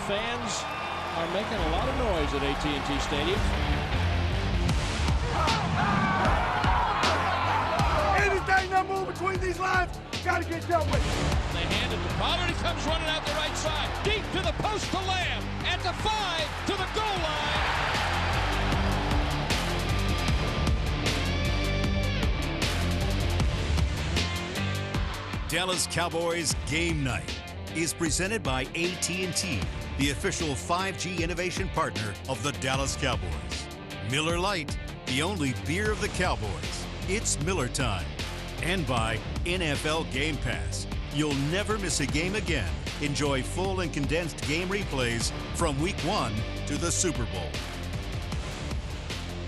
fans are making a lot of noise at AT&T Stadium. Anything that moves between these lines, got to get dealt with. They hand it to Pollard. He comes running out the right side. Deep to the post to Lamb. At the 5 to the goal line. Dallas Cowboys Game Night is presented by AT&T, the official 5G innovation partner of the Dallas Cowboys. Miller Lite, the only beer of the Cowboys. It's Miller time. And by NFL Game Pass. You'll never miss a game again. Enjoy full and condensed game replays from Week 1 to the Super Bowl.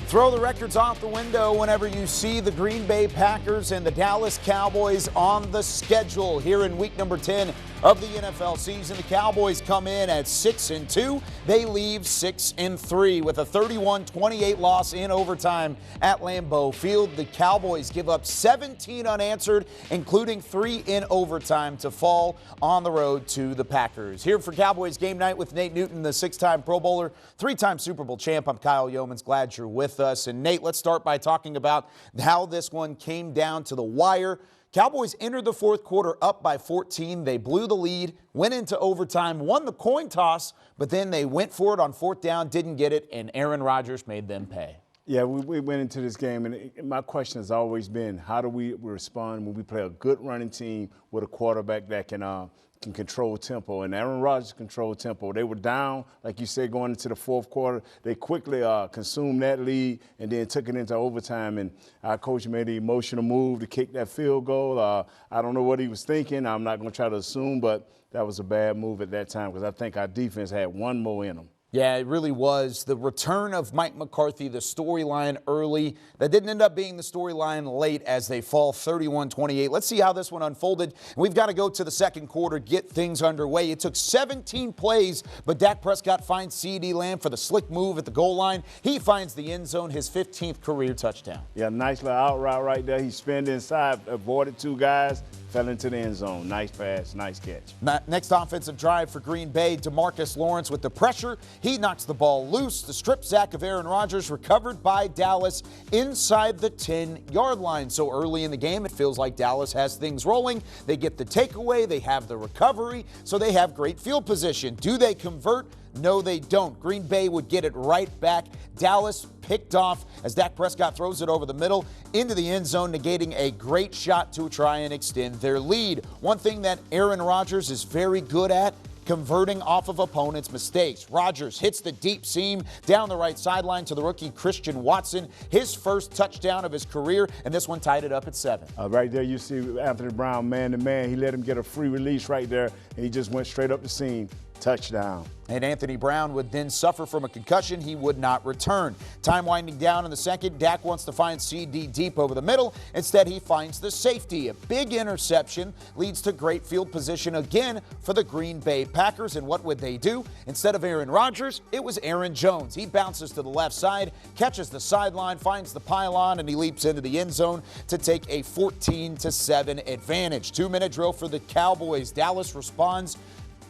Throw the records out the window whenever you see the Green Bay Packers and the Dallas Cowboys on the schedule here in week number 10 of the NFL season. The Cowboys come in at 6-2. They leave 6-3 with a 31-28 loss in overtime at Lambeau Field. The Cowboys give up 17 unanswered, including 3 in overtime, to fall on the road to the Packers. Here for Cowboys Game Night with Nate Newton, the 6-time Pro Bowler, 3-time Super Bowl champ. I'm Kyle Yeomans. Glad you're with us. And Nate, let's start by talking about how this one came down to the wire. Cowboys entered the fourth quarter up by 14. They blew the lead, went into overtime, won the coin toss, but then they went for it on fourth down, didn't get it, and Aaron Rodgers made them pay. Yeah, we went into this game, and my question has always been, how do we respond when we play a good running team with a quarterback that can control tempo? And Aaron Rodgers controlled tempo. They were down, like you said, going into the fourth quarter. They quickly consumed that lead and then took it into overtime. And our coach made the emotional move to kick that field goal. I don't know what he was thinking. I'm not going to try to assume, but that was a bad move at that time because I think our defense had one more in them. Yeah, it really was. The return of Mike McCarthy, the storyline early. That didn't end up being the storyline late as they fall 31-28. Let's see how this one unfolded. We've got to go to the second quarter, get things underway. It took 17 plays, but Dak Prescott finds C.D. Lamb for the slick move at the goal line. He finds the end zone, his 15th career touchdown. Yeah, nice little out route right there. He spinned inside, avoided 2 guys. Fell into the end zone. Nice pass, nice catch. Next offensive drive for Green Bay, DeMarcus Lawrence with the pressure. He knocks the ball loose. The strip sack of Aaron Rodgers recovered by Dallas inside the 10-yard line. So early in the game, it feels like Dallas has things rolling. They get the takeaway. They have the recovery. So they have great field position. Do they convert? No, they don't. Green Bay would get it right back. Dallas picked off as Dak Prescott throws it over the middle into the end zone, negating a great shot to try and extend their lead. One thing that Aaron Rodgers is very good at, converting off of opponents' mistakes. Rodgers hits the deep seam down the right sideline to the rookie Christian Watson, his first touchdown of his career, and this one tied it up at 7. Right there you see Anthony Brown man-to-man. He let him get a free release right there, and he just went straight up the seam. Touchdown. And Anthony Brown would then suffer from a concussion. He would not return. Time winding down in the second. Dak wants to find CD deep over the middle. Instead, he finds the safety. A big interception leads to great field position again for the Green Bay Packers. And what would they do? Instead of Aaron Rodgers, it was Aaron Jones. He bounces to the left side, catches the sideline, finds the pylon, and he leaps into the end zone to take a 14-7 advantage. 2-minute drill for the Cowboys. Dallas responds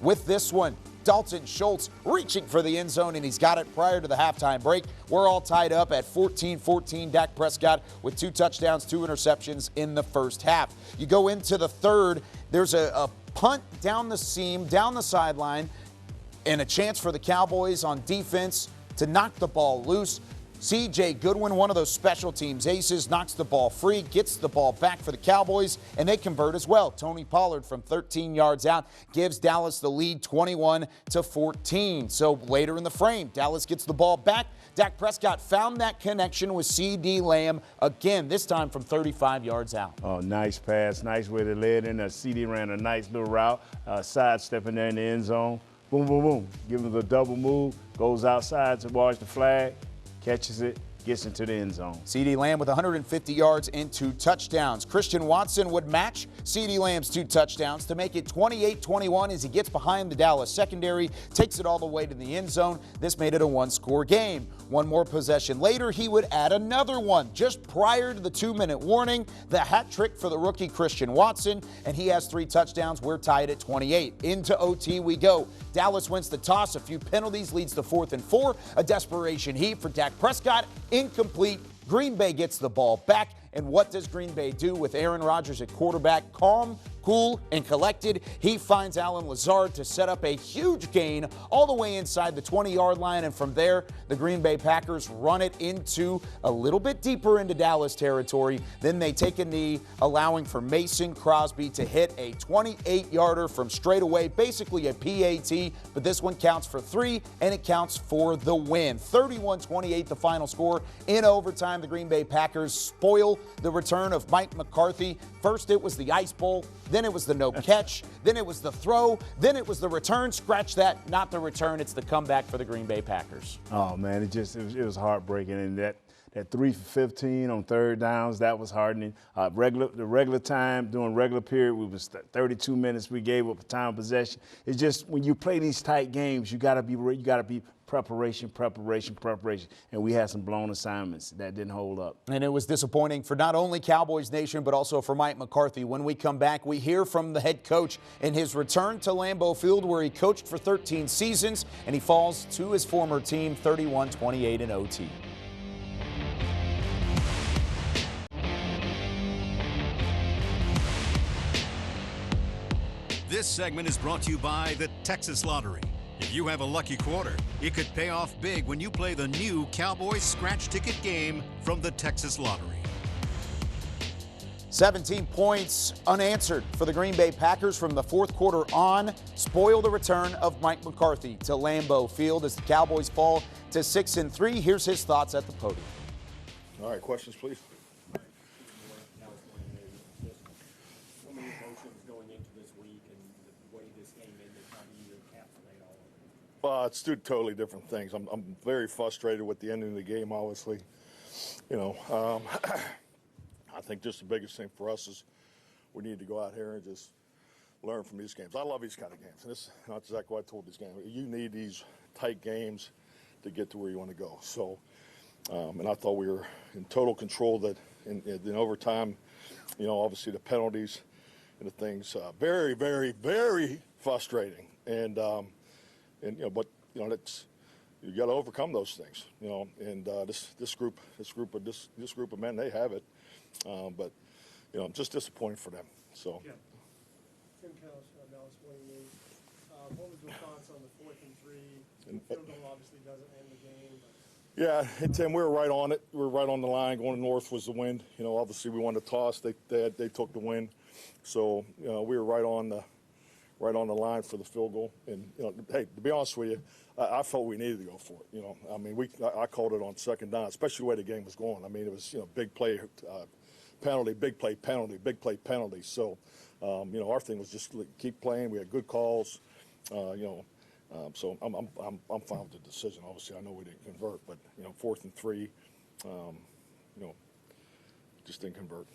with this one. Dalton Schultz reaching for the end zone, and he's got it prior to the halftime break. We're all tied up at 14-14. Dak Prescott with 2 touchdowns, 2 interceptions in the first half. You go into the third, there's a punt down the seam, down the sideline, and a chance for the Cowboys on defense to knock the ball loose. C.J. Goodwin, one of those special teams aces, knocks the ball free, gets the ball back for the Cowboys, and they convert as well. Tony Pollard from 13 yards out gives Dallas the lead 21-14. So later in the frame, Dallas gets the ball back. Dak Prescott found that connection with C.D. Lamb again, this time from 35 yards out. Oh, nice pass. Nice way to lay it in. C.D. ran a nice little route, sidestepping there in the end zone. Boom, boom, boom. Give him the double move, goes outside towards the flag. Catches it, gets into the end zone. C.D. Lamb with 150 yards and 2 touchdowns. Christian Watson would match C.D. Lamb's 2 touchdowns to make it 28-21 as he gets behind the Dallas secondary, takes it all the way to the end zone. This made it a 1-score game. One more possession later, he would add another one. Just prior to the 2-minute warning, the hat trick for the rookie Christian Watson, and he has 3 touchdowns. We're tied at 28. Into OT we go. Dallas wins the toss. A few penalties leads to 4th and 4. A desperation heat for Dak Prescott. Incomplete. Green Bay gets the ball back. And what does Green Bay do with Aaron Rodgers at quarterback? Calm, cool, and collected. He finds Allen Lazard to set up a huge gain all the way inside the 20-yard line. And from there, the Green Bay Packers run it into a little bit deeper into Dallas territory. Then they take a knee, allowing for Mason Crosby to hit a 28-yarder from straight away, basically a PAT. But this one counts for 3, and it counts for the win. 31-28 the final score. In overtime, the Green Bay Packers spoil the return of Mike McCarthy. First, it was the Ice Bowl. Then it was the no catch. Then it was the throw. Then it was the return. Scratch that, not the return. It's the comeback for the Green Bay Packers. Oh, man, it was heartbreaking. And that 3 for 15 on 3rd downs, that was hardening. The regular time, during regular period, we was 32 minutes we gave up time of possession. It's just when you play these tight games, you gotta be preparation. And we had some blown assignments that didn't hold up. And it was disappointing for not only Cowboys Nation, but also for Mike McCarthy. When we come back, we hear from the head coach in his return to Lambeau Field, where he coached for 13 seasons, and he falls to his former team 31-28 in OT. This segment is brought to you by the Texas Lottery. If you have a lucky quarter, it could pay off big when you play the new Cowboys scratch ticket game from the Texas Lottery. 17 points unanswered for the Green Bay Packers from the 4th quarter on. Spoil the return of Mike McCarthy to Lambeau Field as the Cowboys fall to 6-3. Here's his thoughts at the podium. All right, questions, please. It's 2 totally different things. I'm very frustrated with the ending of the game, obviously. I think just the biggest thing for us is we need to go out here and just learn from these games. I love these kind of games. And this is not exactly what I told these games. You need these tight games to get to where you want to go. So, and I thought we were in total control that in overtime, obviously the penalties and the things, very, very, very frustrating. But that's, you got to overcome those things, And this group of men, they have it, but I'm just disappointed for them. So. Yeah. Tim Kellis, Dallas Morning News. What was your thoughts on the 4th and 3? The field goal obviously doesn't end the game. But... Yeah, and Tim, we were right on it. We were right on the line. Going north was the wind. Obviously we won the toss. They took the win, so we were right on the line for the field goal. And hey, to be honest with you, I felt we needed to go for it. I mean, I called it on 2nd down, especially the way the game was going. I mean, it was big play, penalty, big play, penalty, big play, penalty. So our thing was just keep playing. We had good calls. So I'm fine with the decision. Obviously, I know we didn't convert, but 4th and 3, just didn't convert.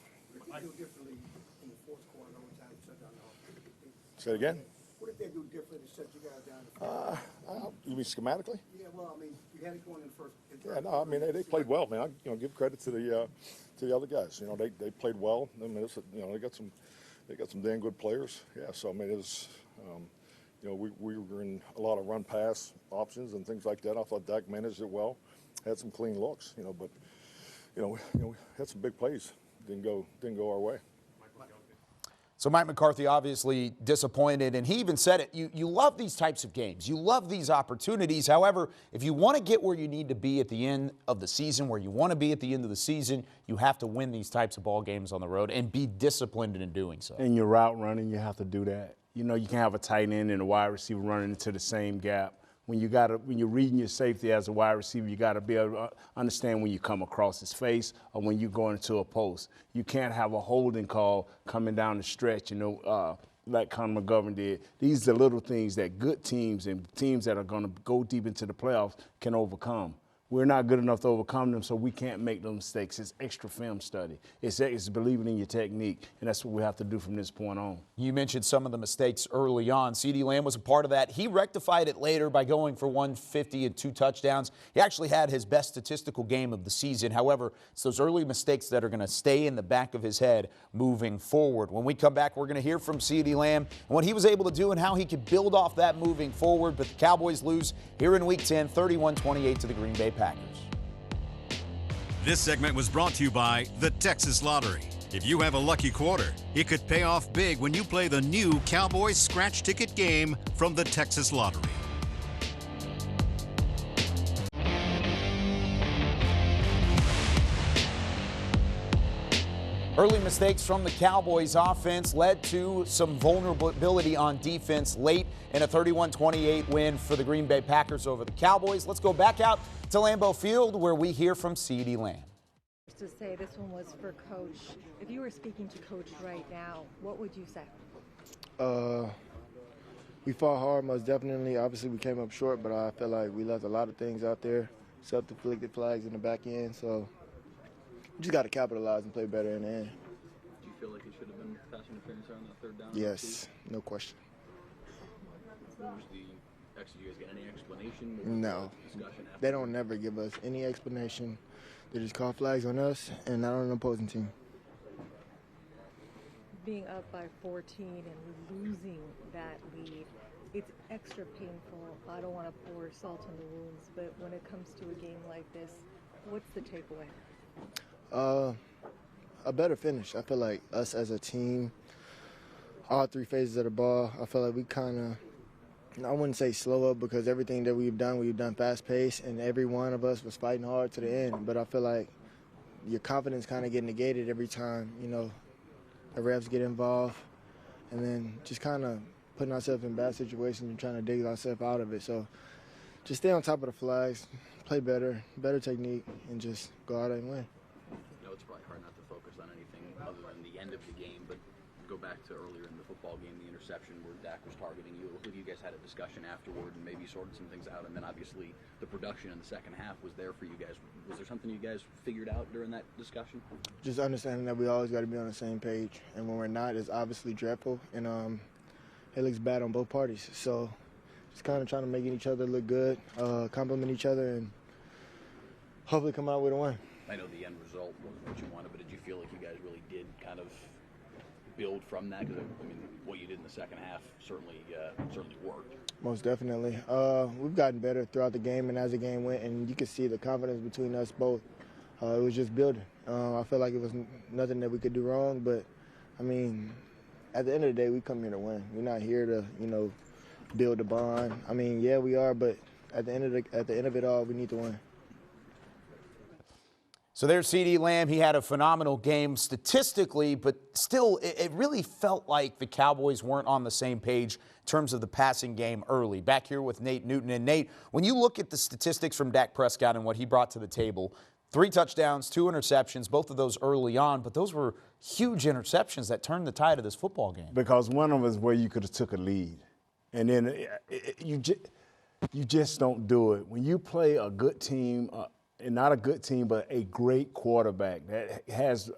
What did they do differently in the 4th quarter and overtime? Say it again. What did they do differently to set you guys down? You mean schematically? Yeah, well, I mean, you had it going in first. Yeah, no, I mean they played well, man. I give credit to the other guys. They played well. I mean, they got some damn good players. Yeah, so I mean it was. We were in a lot of run pass options and things like that. I thought Dak managed it well, had some clean looks, but we had some big plays. Didn't go our way. So Mike McCarthy obviously disappointed, and he even said it. You love these types of games. You love these opportunities. However, if you want to get where you need to be at the end of the season, where you want to be at the end of the season, you have to win these types of ball games on the road and be disciplined in doing so. And your route running, you have to do that. You can have a tight end and a wide receiver running into the same gap. When you're reading your safety as a wide receiver, you got to be able to understand when you come across his face or when you go into a post. You can't have a holding call coming down the stretch, like Conor McGovern did. These are the little things that good teams and teams that are going to go deep into the playoffs can overcome. We're not good enough to overcome them, so we can't make those mistakes. It's extra film study. It's believing in your technique, and that's what we have to do from this point on. You mentioned some of the mistakes early on. CeeDee Lamb was a part of that. He rectified it later by going for 150 and 2 touchdowns. He actually had his best statistical game of the season. However, it's those early mistakes that are going to stay in the back of his head moving forward. When we come back, we're going to hear from CeeDee Lamb and what he was able to do and how he could build off that moving forward. But the Cowboys lose here in Week 10, 31-28 to the Green Bay Packers. This segment was brought to you by the Texas Lottery. If you have a lucky quarter, it could pay off big when you play the new Cowboys scratch ticket game from the Texas Lottery. Early mistakes from the Cowboys offense led to some vulnerability on defense late in a 31-28 win for the Green Bay Packers over the Cowboys. Let's go back out to Lambeau Field where we hear from CeeDee Lamb. To say this one was for Coach. If you were speaking to Coach right now, what would you say? We fought hard, most definitely. Obviously, we came up short, but I feel like we left a lot of things out there, self-inflicted flags in the back end, so we just got to capitalize and play better in the end. Do you feel like it should have been pass interference on that third down? Yes, no question. What was the did you guys get any explanation? No. They don't never give us any explanation. They just call flags on us and not on an opposing team. Being up by 14 and losing that lead, it's extra painful. I don't want to pour salt on the wounds, but when it comes to a game like this, what's the takeaway? A better finish. I feel like us as a team, all 3 phases of the ball, I feel like we kind of, I wouldn't say slow up because everything that we've done fast-paced, and every one of us was fighting hard to the end. But I feel like your confidence kind of get negated every time, you know, the refs get involved, and then just kind of putting ourselves in bad situations and trying to dig ourselves out of it. So just stay on top of the flags, play better technique, and just go out and win. I know it's probably hard not to focus on anything other than the end of the game, but go back to earlier in the football game, the interception where Dak was targeting you. It looked like you guys had a discussion afterward and maybe sorted some things out, and then obviously the production in the second half was there for you guys. Was there something you guys figured out during that discussion? Just understanding that we always got to be on the same page, and when we're not, it's obviously dreadful, and it looks bad on both parties. So just kind of trying to make each other look good, compliment each other, and hopefully come out with a win. I know the end result wasn't what you wanted, but did you feel like you guys really did kind of build from that? Because I mean, what you did in the second half certainly worked. Most definitely. We've gotten better throughout the game and as the game went, and you could see the confidence between us both. It was just building. I felt like it was nothing that we could do wrong, but I mean, at the end of the day, we come here to win. We're not here to, you know, build a bond. I mean, yeah, we are, but at the end of it all, we need to win. So there's CeeDee Lamb. He had a phenomenal game statistically, but still, it really felt like the Cowboys weren't on the same page in terms of the passing game early. Back here with Nate Newton. And Nate, when you look at the statistics from Dak Prescott and what he brought to the table, 3 touchdowns, 2 interceptions, both of those early on, but those were huge interceptions that turned the tide of this football game. Because one of them is where you could have took a lead. And then you just don't do it. When you play a good team, and not a good team, but a great quarterback that has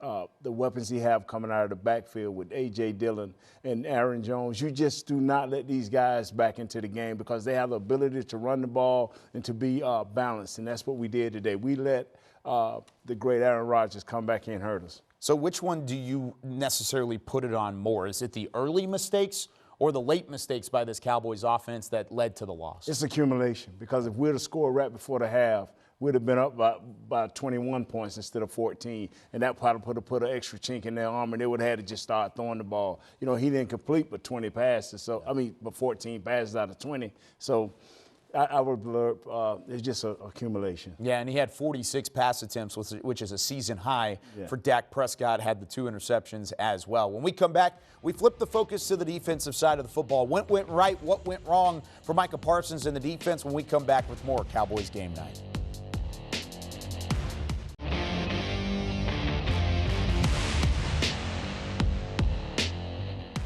the weapons he have coming out of the backfield with A.J. Dillon and Aaron Jones, you just do not let these guys back into the game because they have the ability to run the ball and to be balanced, and that's what we did today. We let the great Aaron Rodgers come back here and hurt us. So which one do you necessarily put it on more? Is it the early mistakes or the late mistakes by this Cowboys offense that led to the loss? It's accumulation, because if we'd have scored right before the half, we'd have been up by 21 points instead of 14, and that probably put an extra chink in their armor, and they would have had to just start throwing the ball. You know, he didn't complete but 20 passes, but 14 passes out of 20. So I would blurb, it's just an accumulation. Yeah, and he had 46 pass attempts, which is a season high for Dak Prescott, had the 2 interceptions as well. When we come back, we flip the focus to the defensive side of the football. What went right, what went wrong for Micah Parsons and the defense when we come back with more Cowboys Game Night.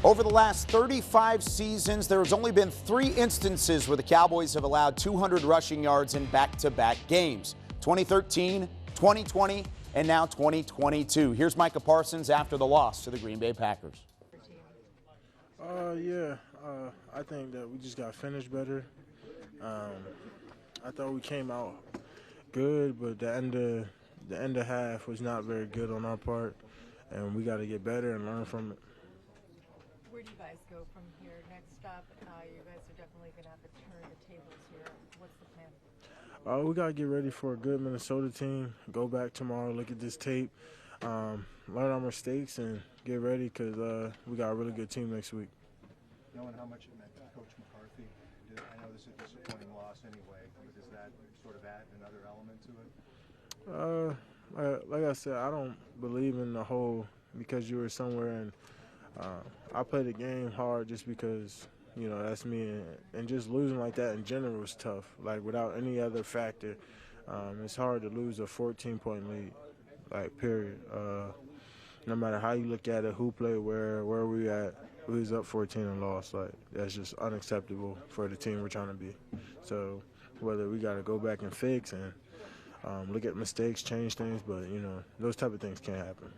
Over the last 35 seasons, there has only been 3 instances where the Cowboys have allowed 200 rushing yards in back-to-back games. 2013, 2020, and now 2022. Here's Micah Parsons after the loss to the Green Bay Packers. I think that we just got to finish better. I thought we came out good, but the end of half was not very good on our part, and we got to get better and learn from it. Where do you guys go from here? Next stop, you guys are definitely going to have to turn the tables here. What's the plan? We got to get ready for a good Minnesota team. Go back tomorrow, look at this tape, learn our mistakes, and get ready because we got a really good team next week. Knowing how much it meant to Coach McCarthy, I know this is a disappointing loss anyway, but does that sort of add another element to it? Like I said, I don't believe in the whole because you were somewhere, and I play the game hard just because, you know, that's me, and just losing like that in general is tough. Like, without any other factor, it's hard to lose a 14-point lead, like, period. No matter how you look at it, who played where we at, we was up 14 and lost. Like, that's just unacceptable for the team we're trying to be. So whether we got to go back and fix and look at mistakes, change things, but, you know, those type of things can't happen.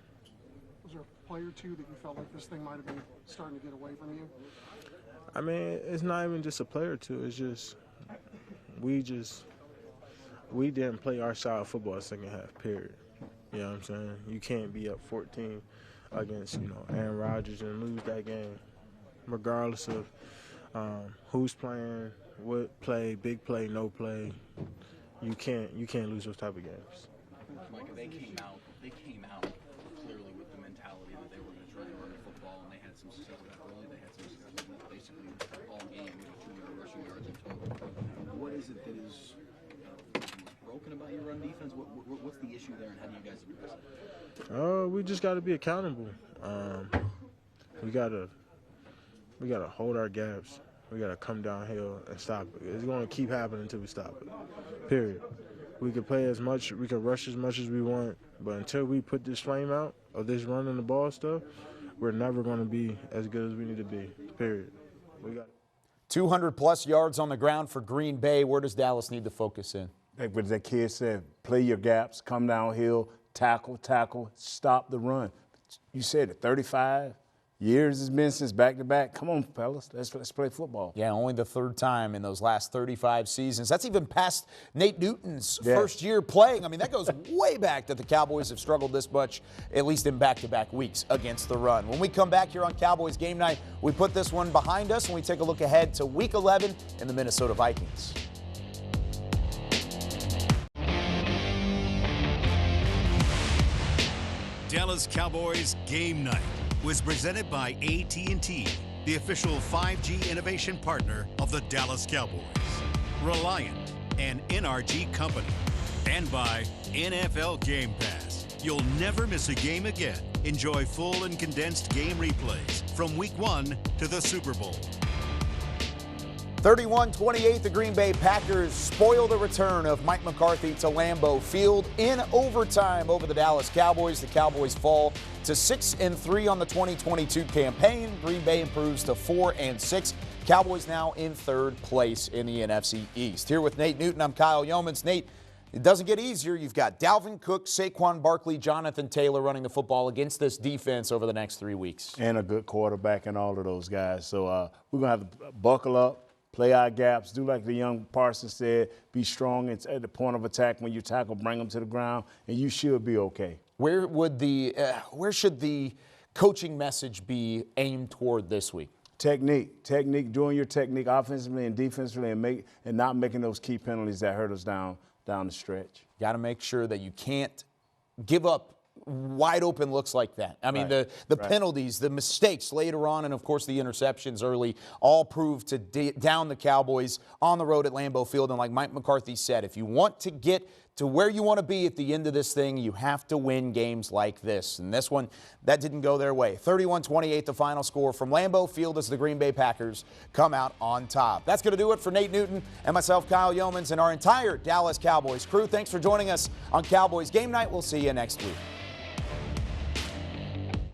Was there a play or two that you felt like this thing might have been starting to get away from you? I mean, it's not even just a play or two. It's just we didn't play our style of football second half, period. You know what I'm saying? You can't be up 14 against, you know, Aaron Rodgers and lose that game, regardless of who's playing, what play, big play, no play. You can't lose those type of games. Mike, they came out clearly with the mentality that they were going to try and run the football, and they had some success with that early. They had some success with that basically all game, with 200 rushing yards in total. What is it that is broken about your run defense? What's the issue there, and how do you guys address it? We just got to be accountable. We gotta hold our gaps. We gotta come downhill and stop it. It's gonna keep happening until we stop it. Period. We can play as much, we can rush as much as we want, but until we put this flame out of this running the ball stuff, we're never gonna be as good as we need to be. Period. We got 200-plus yards on the ground for Green Bay. Where does Dallas need to focus in? Like what that kid said, play your gaps, come downhill, tackle, stop the run. You said it, 35 years it's been since back-to-back. Come on, fellas, let's play football. Yeah, only the third time in those last 35 seasons. That's even past Nate Newton's first year playing. I mean, that goes way back that the Cowboys have struggled this much, at least in back-to-back weeks against the run. When we come back here on Cowboys Game Night, we put this one behind us and we take a look ahead to Week 11 and the Minnesota Vikings. Dallas Cowboys Game Night was presented by AT&T, the official 5G innovation partner of the Dallas Cowboys. Reliant, an NRG company. And by NFL Game Pass. You'll never miss a game again. Enjoy full and condensed game replays from Week 1 to the Super Bowl. 31-28, the Green Bay Packers spoil the return of Mike McCarthy to Lambeau Field in overtime over the Dallas Cowboys. The Cowboys fall to 6-3 on the 2022 campaign. Green Bay improves to 4-6. Cowboys now in third place in the NFC East. Here with Nate Newton, I'm Kyle Yeomans. Nate, it doesn't get easier. You've got Dalvin Cook, Saquon Barkley, Jonathan Taylor running the football against this defense over the next 3 weeks. And a good quarterback and all of those guys. So we're going to have to buckle up. Play our gaps, do like the young Parsons said, be strong at the point of attack. When you tackle, bring them to the ground, and you should be okay. Where should the coaching message be aimed toward this week? Technique, doing your technique offensively and defensively, and not making those key penalties that hurt us down the stretch. Got to make sure that you can't give up wide open looks like that. I mean, the penalties, the mistakes later on, and of course the interceptions early all proved to down the Cowboys on the road at Lambeau Field. And like Mike McCarthy said, if you want to get to where you want to be at the end of this thing, you have to win games like this. And this one, that didn't go their way. 31-28, the final score from Lambeau Field as the Green Bay Packers come out on top. That's going to do it for Nate Newton and myself, Kyle Yeomans, and our entire Dallas Cowboys crew. Thanks for joining us on Cowboys Game Night. We'll see you next week.